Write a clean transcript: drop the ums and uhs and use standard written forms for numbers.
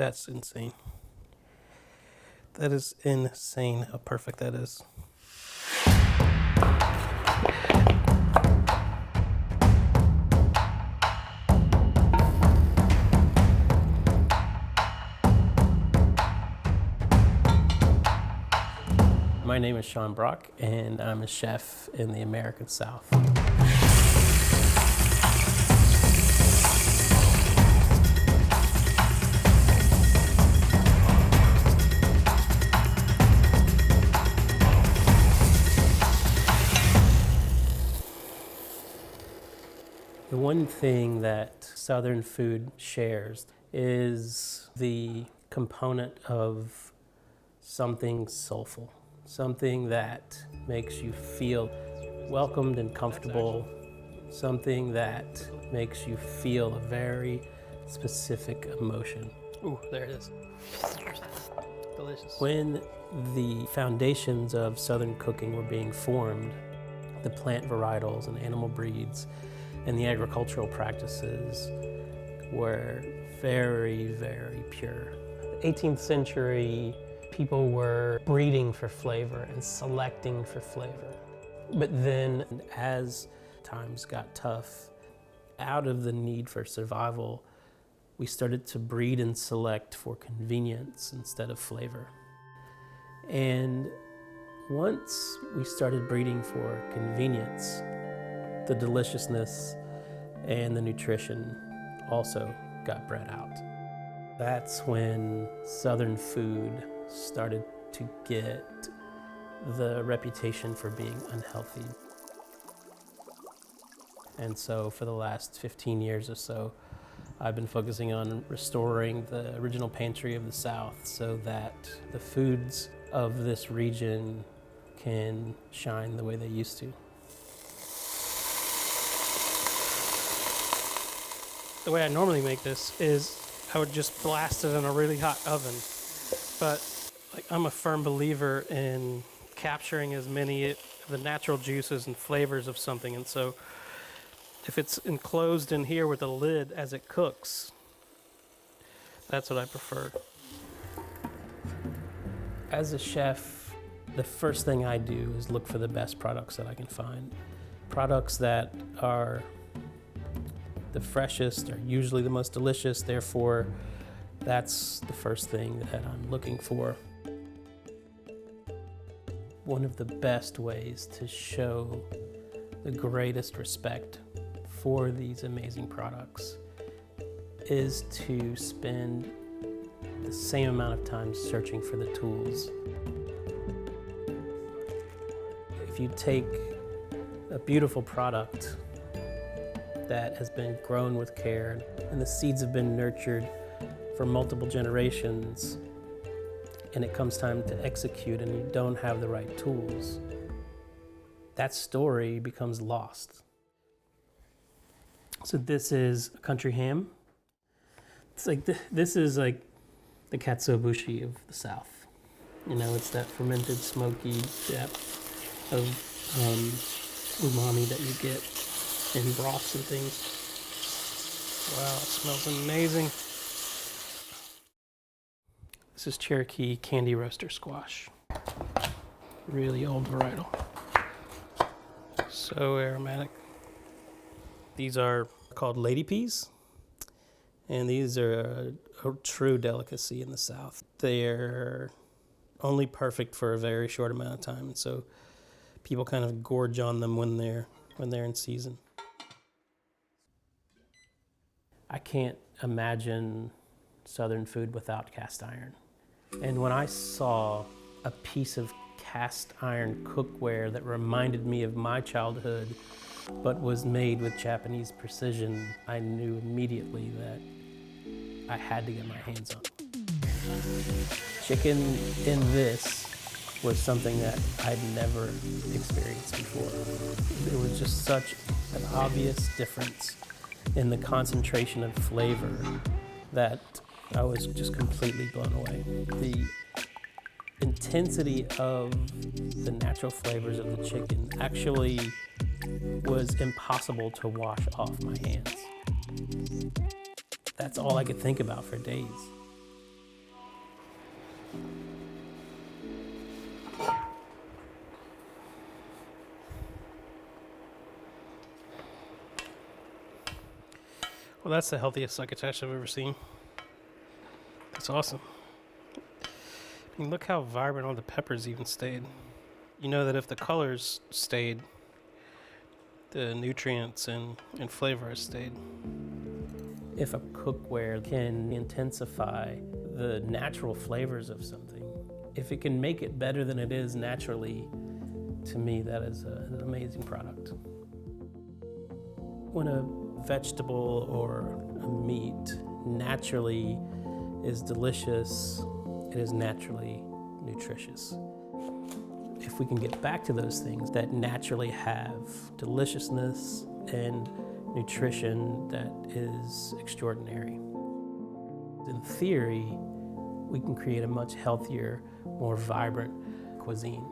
That's insane. That is insane how perfect that is. My name is Sean Brock, and I'm a chef in the American South. The one thing that Southern food shares is the component of something soulful, something that makes you feel welcomed and comfortable, something that makes you feel a very specific emotion. Ooh, there it is. Delicious. When the foundations of Southern cooking were being formed, the plant varietals and animal breeds and the agricultural practices were very, very pure. The 18th century, people were breeding for flavor and selecting for flavor. But then as times got tough, out of the need for survival, we started to breed and select for convenience instead of flavor. And once we started breeding for convenience, the deliciousness and the nutrition also got bred out. That's when Southern food started to get the reputation for being unhealthy. And so for the last 15 years or so, I've been focusing on restoring the original pantry of the South so that the foods of this region can shine the way they used to. The way I normally make this is I would just blast it in a really hot oven. But I'm a firm believer in capturing as many of the natural juices and flavors of something. And so if it's enclosed in here with a lid as it cooks, that's what I prefer. As a chef, the first thing I do is look for the best products that I can find. Products that are the freshest are usually the most delicious, therefore that's the first thing that I'm looking for. One of the best ways to show the greatest respect for these amazing products is to spend the same amount of time searching for the tools. If you take a beautiful product that has been grown with care and the seeds have been nurtured for multiple generations, and it comes time to execute and you don't have the right tools, that story becomes lost. So this is a country ham. It's like this is like the katsuobushi of the South. You know, it's that fermented, smoky depth of umami that you get in broths and things. Wow, it smells amazing. This is Cherokee Candy Roaster Squash. Really old varietal. So aromatic. These are called lady peas, and these are a true delicacy in the South. They're only perfect for a very short amount of time, and so people kind of gorge on them when they're in season. I can't imagine Southern food without cast iron. And when I saw a piece of cast iron cookware that reminded me of my childhood, but was made with Japanese precision, I knew immediately that I had to get my hands on it. Chicken in this was something that I'd never experienced before. It was just such an obvious difference in the concentration of flavor that I was just completely blown away. The intensity of the natural flavors of the chicken actually was impossible to wash off my hands. That's all I could think about for days. Well, that's the healthiest succotash I've ever seen. That's awesome. I mean, look how vibrant all the peppers even stayed. You know that if the colors stayed, the nutrients and flavor stayed. If a cookware can intensify the natural flavors of something, if it can make it better than it is naturally, to me, that is an amazing product. When a vegetable or a meat naturally is delicious, it is naturally nutritious. If we can get back to those things that naturally have deliciousness and nutrition that is extraordinary, in theory, we can create a much healthier, more vibrant cuisine.